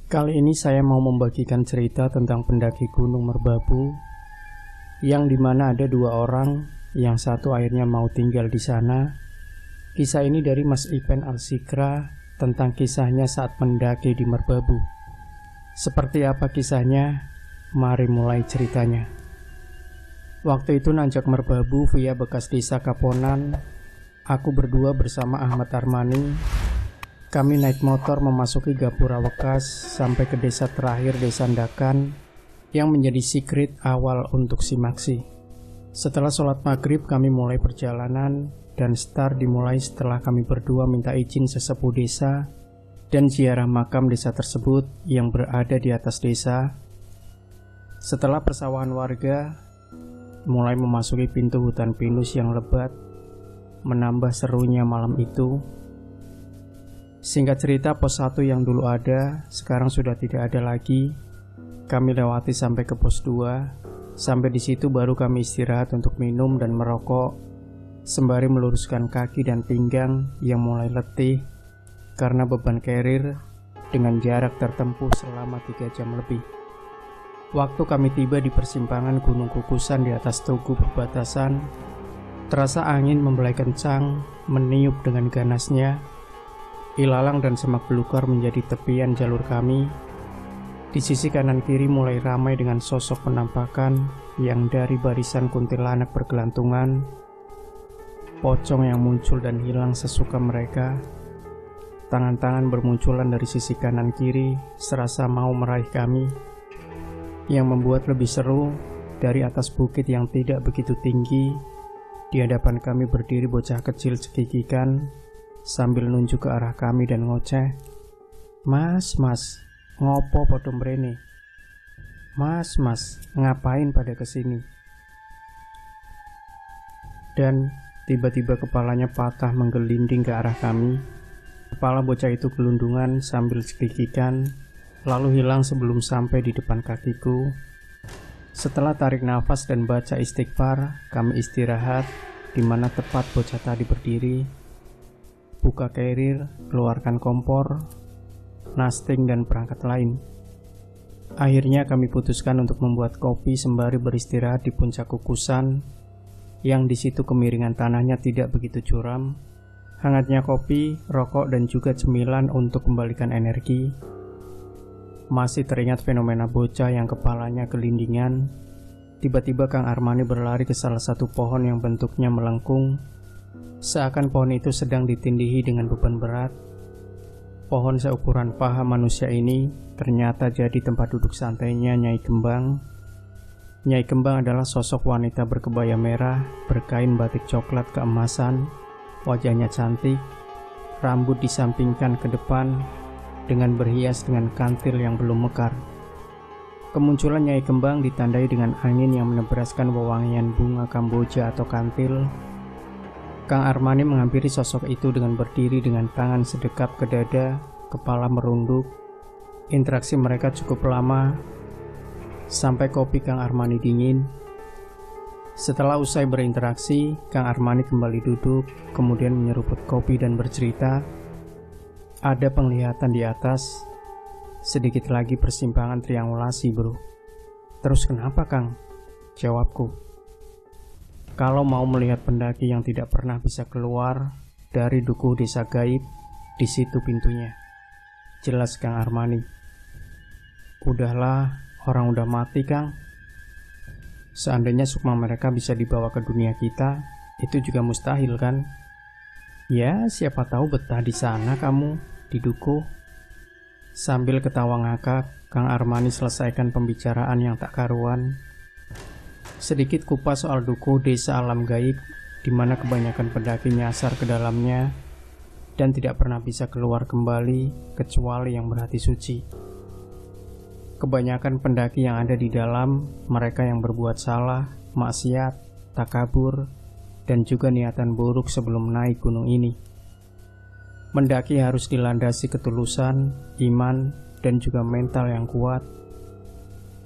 Kali ini saya mau membagikan cerita tentang pendaki Gunung Merbabu, yang dimana ada dua orang, yang satu akhirnya mau tinggal di sana. Kisah ini dari Mas Ipen Alsikra tentang kisahnya saat mendaki di Merbabu. Seperti apa kisahnya? Mari mulai ceritanya. Waktu itu nanjak Merbabu via bekas desa Kaponan. Aku berdua bersama Ahmad Armani. Kami naik motor memasuki Gapura Wekas sampai ke desa terakhir, Desa Ndakan, yang menjadi secret awal untuk Simaksi. Setelah sholat maghrib kami mulai perjalanan, dan start dimulai setelah kami berdua minta izin sesepuh desa dan ziarah makam desa tersebut yang berada di atas desa. Setelah persawahan warga, mulai memasuki pintu hutan pinus yang lebat, menambah serunya malam itu. Singkat cerita, pos 1 yang dulu ada, sekarang sudah tidak ada lagi. Kami lewati sampai ke pos 2. Sampai di situ baru kami istirahat untuk minum dan merokok, sembari meluruskan kaki dan pinggang yang mulai letih karena beban carrier dengan jarak tertempuh selama 3 jam lebih. Waktu kami tiba di persimpangan Gunung Kukusan di atas Tugu perbatasan, terasa angin membelai kencang, meniup dengan ganasnya. Ilalang dan semak belukar menjadi tepian jalur kami. Di sisi kanan kiri mulai ramai dengan sosok penampakan yang dari barisan kuntilanak bergelantungan, pocong yang muncul dan hilang sesuka mereka. Tangan-tangan bermunculan dari sisi kanan kiri, serasa mau meraih kami. Yang membuat lebih seru, dari atas bukit yang tidak begitu tinggi, di hadapan kami berdiri bocah kecil cekikikan sambil nunjuk ke arah kami dan ngoceh, Mas, ngopo podo mrene? Mas, ngapain pada kesini?" Dan tiba-tiba kepalanya patah menggelinding ke arah kami. Kepala bocah itu gelundungan sambil cekikikan, lalu hilang sebelum sampai di depan kakiku. Setelah tarik nafas dan baca istighfar, kami istirahat, di mana tepat bocah tadi berdiri. Buka carrier, keluarkan kompor, nasting, dan perangkat lain. Akhirnya kami putuskan untuk membuat kopi sembari beristirahat di puncak Kukusan, yang di situ kemiringan tanahnya tidak begitu curam. Hangatnya kopi, rokok, dan juga cemilan untuk kembalikan energi. Masih teringat fenomena bocah yang kepalanya gelindingan. Tiba-tiba Kang Armani berlari ke salah satu pohon yang bentuknya melengkung, seakan pohon itu sedang ditindihi dengan beban berat. Pohon seukuran paha manusia ini ternyata jadi tempat duduk santainya Nyai Kembang. Nyai Kembang adalah sosok wanita berkebaya merah, berkain batik coklat keemasan, wajahnya cantik, rambut disampingkan ke depan, dengan berhias dengan kantil yang belum mekar. Kemunculan Nyai Kembang ditandai dengan angin yang menebraskan wewangian bunga kamboja atau kantil. Kang Armani menghampiri sosok itu dengan berdiri dengan tangan sedekap ke dada, kepala merunduk. Interaksi mereka cukup lama, sampai kopi Kang Armani dingin. Setelah usai berinteraksi, Kang Armani kembali duduk, kemudian menyeruput kopi dan bercerita. Ada penglihatan di atas, sedikit lagi persimpangan triangulasi bro. Terus kenapa Kang? Jawabku. Kalau mau melihat pendaki yang tidak pernah bisa keluar dari dukuh desa gaib, di situ pintunya. Jelas Kang Armani. Udahlah, orang udah mati Kang. Seandainya sukma mereka bisa dibawa ke dunia kita, itu juga mustahil kan? Ya, siapa tahu betah di sana kamu, di dukuh. Sambil ketawa ngakak, Kang Armani selesaikan pembicaraan yang tak karuan. Sedikit kupas soal dukuh desa alam gaib, di mana kebanyakan pendaki nyasar ke dalamnya dan tidak pernah bisa keluar kembali kecuali yang berhati suci. Kebanyakan pendaki yang ada di dalam, mereka yang berbuat salah, maksiat, takabur, dan juga niatan buruk sebelum naik gunung ini. Mendaki harus dilandasi ketulusan, iman, dan juga mental yang kuat.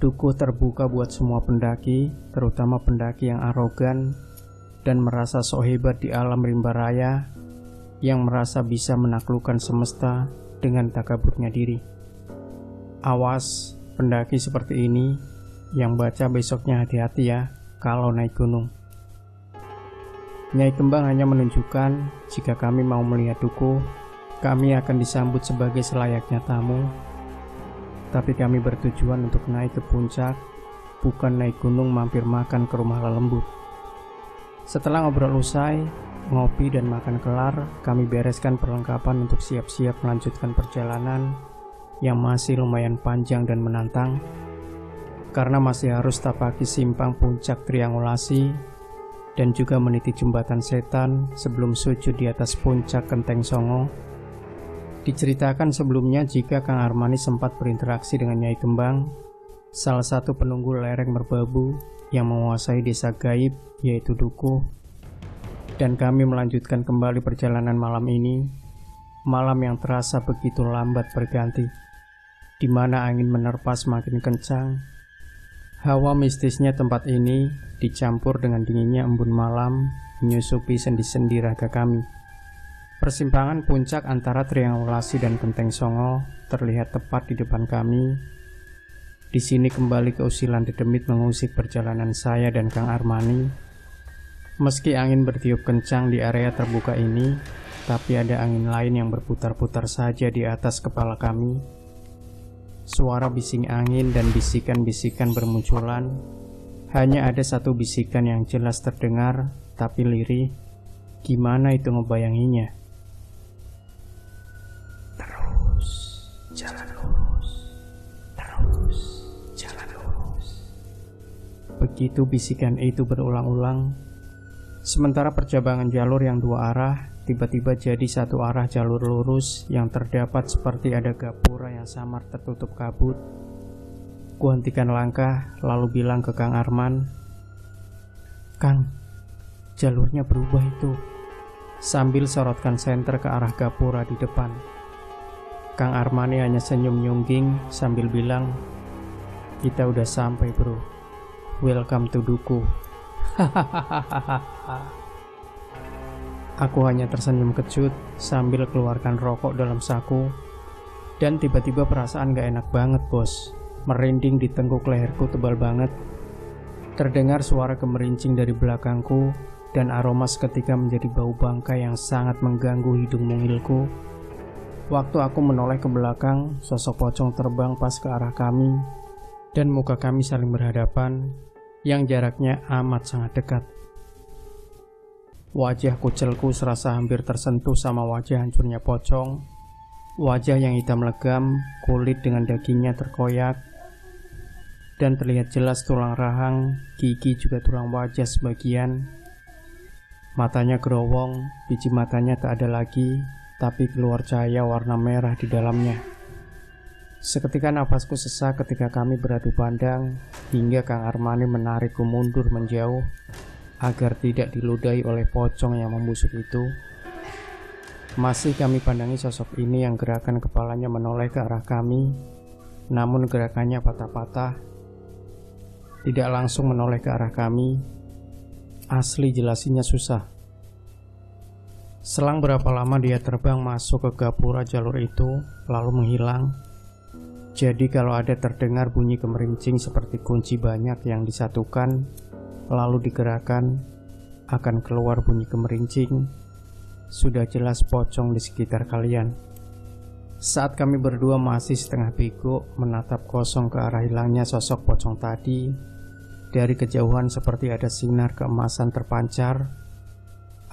Dukuh terbuka buat semua pendaki, terutama pendaki yang arogan dan merasa sok hebat di alam rimba raya, yang merasa bisa menaklukkan semesta dengan takaburnya diri. Awas, pendaki seperti ini, yang baca besoknya hati-hati ya kalau naik gunung. Nyai Kembang hanya menunjukkan jika kami mau melihat dukuh, kami akan disambut sebagai selayaknya tamu. Tapi kami bertujuan untuk naik ke puncak, bukan naik gunung mampir makan ke rumah lelembut. Setelah ngobrol usai, ngopi dan makan kelar, kami bereskan perlengkapan untuk siap-siap melanjutkan perjalanan yang masih lumayan panjang dan menantang, karena masih harus tapaki simpang puncak triangulasi dan juga meniti jembatan setan sebelum sujud di atas puncak Kenteng Songo. Diceritakan sebelumnya jika Kang Armani sempat berinteraksi dengan Nyai Kembang, salah satu penunggu lereng Merbabu yang menguasai desa gaib yaitu Dukuh. Dan kami melanjutkan kembali perjalanan malam ini, malam yang terasa begitu lambat berganti, di mana angin menerpa semakin kencang. Hawa mistisnya tempat ini dicampur dengan dinginnya embun malam menyusupi sendi-sendi raga kami. Persimpangan puncak antara triangulasi dan Kenteng Songo terlihat tepat di depan kami. Di sini kembali keusilan dedemit mengusik perjalanan saya dan Kang Armani. Meski angin bertiup kencang di area terbuka ini, tapi ada angin lain yang berputar-putar saja di atas kepala kami. Suara bising angin dan bisikan-bisikan bermunculan. Hanya ada satu bisikan yang jelas terdengar, tapi lirih. Gimana itu ngebayanginya? Terus, jalan lurus. Terus, jalan lurus. Begitu bisikan itu berulang-ulang, sementara percabangan jalur yang dua arah tiba-tiba jadi satu arah jalur lurus yang terdapat seperti ada gapura yang samar tertutup kabut. Kuhentikan langkah lalu bilang ke Kang Arman, "Kang, jalurnya berubah itu," sambil sorotkan senter ke arah gapura di depan. Kang Armani hanya senyum nyungging sambil bilang, "Kita udah sampai bro, welcome to Dukuh." Aku hanya tersenyum kecut sambil keluarkan rokok dalam saku. Dan tiba-tiba perasaan gak enak banget bos. Merinding di tengkuk leherku tebal banget. Terdengar suara gemerincing dari belakangku, dan aroma seketika menjadi bau bangkai yang sangat mengganggu hidung mungilku. Waktu aku menoleh ke belakang, sosok pocong terbang pas ke arah kami, dan muka kami saling berhadapan, yang jaraknya amat sangat dekat. Wajah kucelku serasa hampir tersentuh sama wajah hancurnya pocong. Wajah yang hitam legam, kulit dengan dagingnya terkoyak, dan terlihat jelas tulang rahang, gigi juga tulang wajah sebagian. Matanya gerowong, biji matanya tak ada lagi, tapi keluar cahaya warna merah di dalamnya. Seketika nafasku sesak ketika kami beradu pandang, hingga Kang Armani menarikku mundur menjauh, agar tidak diludahi oleh pocong yang membusuk itu. Masih kami pandangi sosok ini yang gerakan kepalanya menoleh ke arah kami, namun gerakannya patah-patah, tidak langsung menoleh ke arah kami. Asli jelasinnya susah. Selang berapa lama dia terbang masuk ke gapura jalur itu, lalu menghilang. Jadi kalau ada terdengar bunyi gemerincing seperti kunci banyak yang disatukan, lalu digerakkan, akan keluar bunyi gemerincing. Sudah jelas pocong di sekitar kalian. Saat kami berdua masih setengah bego menatap kosong ke arah hilangnya sosok pocong tadi, dari kejauhan seperti ada sinar keemasan terpancar.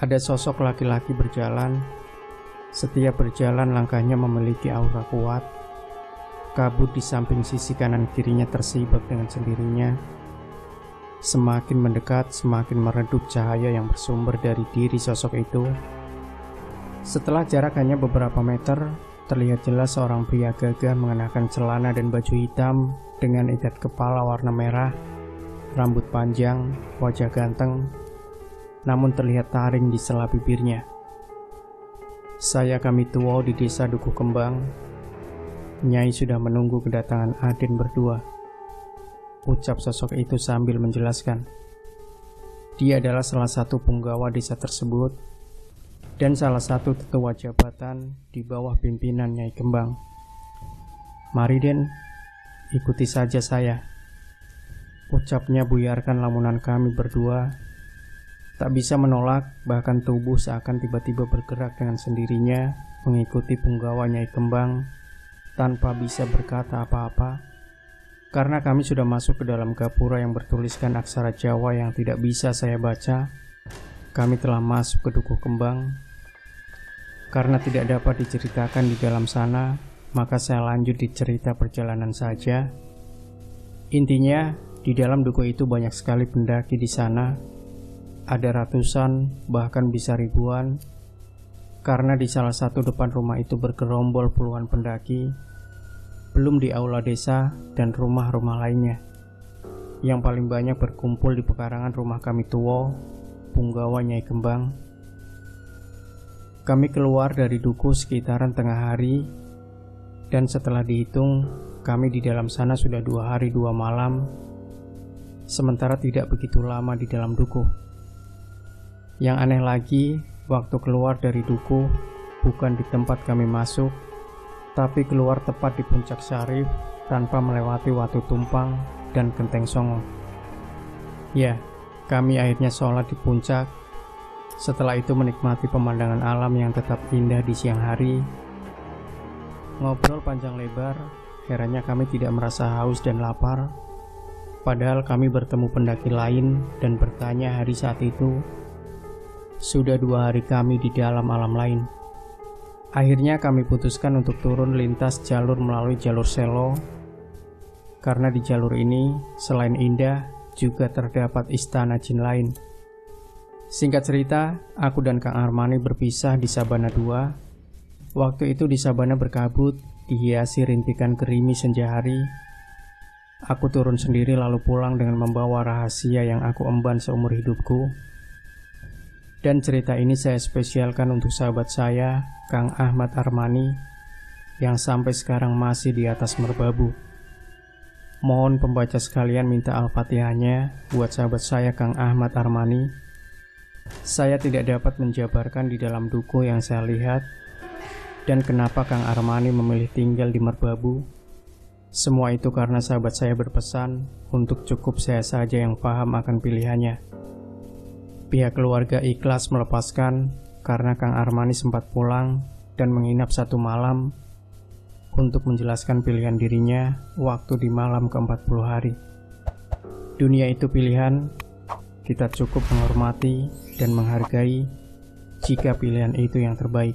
Ada sosok laki-laki berjalan. Setiap berjalan langkahnya memiliki aura kuat. Kabut di samping sisi kanan kirinya tersibak dengan sendirinya. Semakin mendekat, semakin meredup cahaya yang bersumber dari diri sosok itu. Setelah jarak hanya beberapa meter, terlihat jelas seorang pria gagah mengenakan celana dan baju hitam dengan ikat kepala warna merah, rambut panjang, wajah ganteng, namun terlihat taring di sela bibirnya. "Saya kami tua di desa Dukuh Kembang. Nyai sudah menunggu kedatangan Aden berdua," ucap sosok itu sambil menjelaskan. Dia adalah salah satu punggawa desa tersebut dan salah satu tetua jabatan di bawah pimpinan Nyai Kembang. "Mari Den, ikuti saja saya," ucapnya buyarkan lamunan kami berdua. Tak bisa menolak, bahkan tubuh seakan tiba-tiba bergerak dengan sendirinya mengikuti punggawa Nyai Kembang tanpa bisa berkata apa-apa. Karena kami sudah masuk ke dalam gapura yang bertuliskan aksara Jawa yang tidak bisa saya baca, kami telah masuk ke Dukuh Kembang. Karena tidak dapat diceritakan di dalam sana, maka saya lanjut di cerita perjalanan saja. Intinya, di dalam dukuh itu banyak sekali pendaki di sana. Ada ratusan, bahkan bisa ribuan. Karena di salah satu depan rumah itu bergerombol puluhan pendaki, belum di aula desa dan rumah-rumah lainnya. Yang paling banyak berkumpul di pekarangan rumah kami Tuwo, punggawa Nyai Kembang. Kami keluar dari dukuh sekitaran tengah hari, dan setelah dihitung, kami di dalam sana sudah 2 hari 2 malam, sementara tidak begitu lama di dalam dukuh. Yang aneh lagi, waktu keluar dari dukuh bukan di tempat kami masuk, tapi keluar tepat di puncak Syarif tanpa melewati Watu Tumpang dan Genteng Songo. Ya, kami akhirnya sholat di puncak. Setelah itu menikmati pemandangan alam yang tetap indah di siang hari. Ngobrol panjang lebar, herannya kami tidak merasa haus dan lapar. Padahal kami bertemu pendaki lain dan bertanya hari saat itu. Sudah 2 hari kami di dalam alam lain. Akhirnya kami putuskan untuk turun lintas jalur melalui jalur Selo. Karena di jalur ini, selain indah, juga terdapat istana jin lain. Singkat cerita, aku dan Kang Armani berpisah di Sabana 2. Waktu itu di Sabana berkabut, dihiasi rintikan gerimis senja hari. Aku turun sendiri lalu pulang dengan membawa rahasia yang aku emban seumur hidupku. Dan cerita ini saya spesialkan untuk sahabat saya, Kang Ahmad Armani, yang sampai sekarang masih di atas merbabu. Mohon pembaca sekalian minta Al-Fatihahnya buat sahabat saya, Kang Ahmad Armani. Saya tidak dapat menjabarkan di dalam dukuh yang saya lihat, dan kenapa Kang Armani memilih tinggal di merbabu. Semua itu karena sahabat saya berpesan untuk cukup saya saja yang paham akan pilihannya. Pihak keluarga ikhlas melepaskan karena Kang Armani sempat pulang dan menginap 1 malam untuk menjelaskan pilihan dirinya waktu di malam ke-40 hari. Dunia itu pilihan, kita cukup menghormati dan menghargai jika pilihan itu yang terbaik.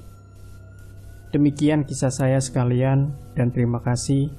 Demikian kisah saya sekalian dan terima kasih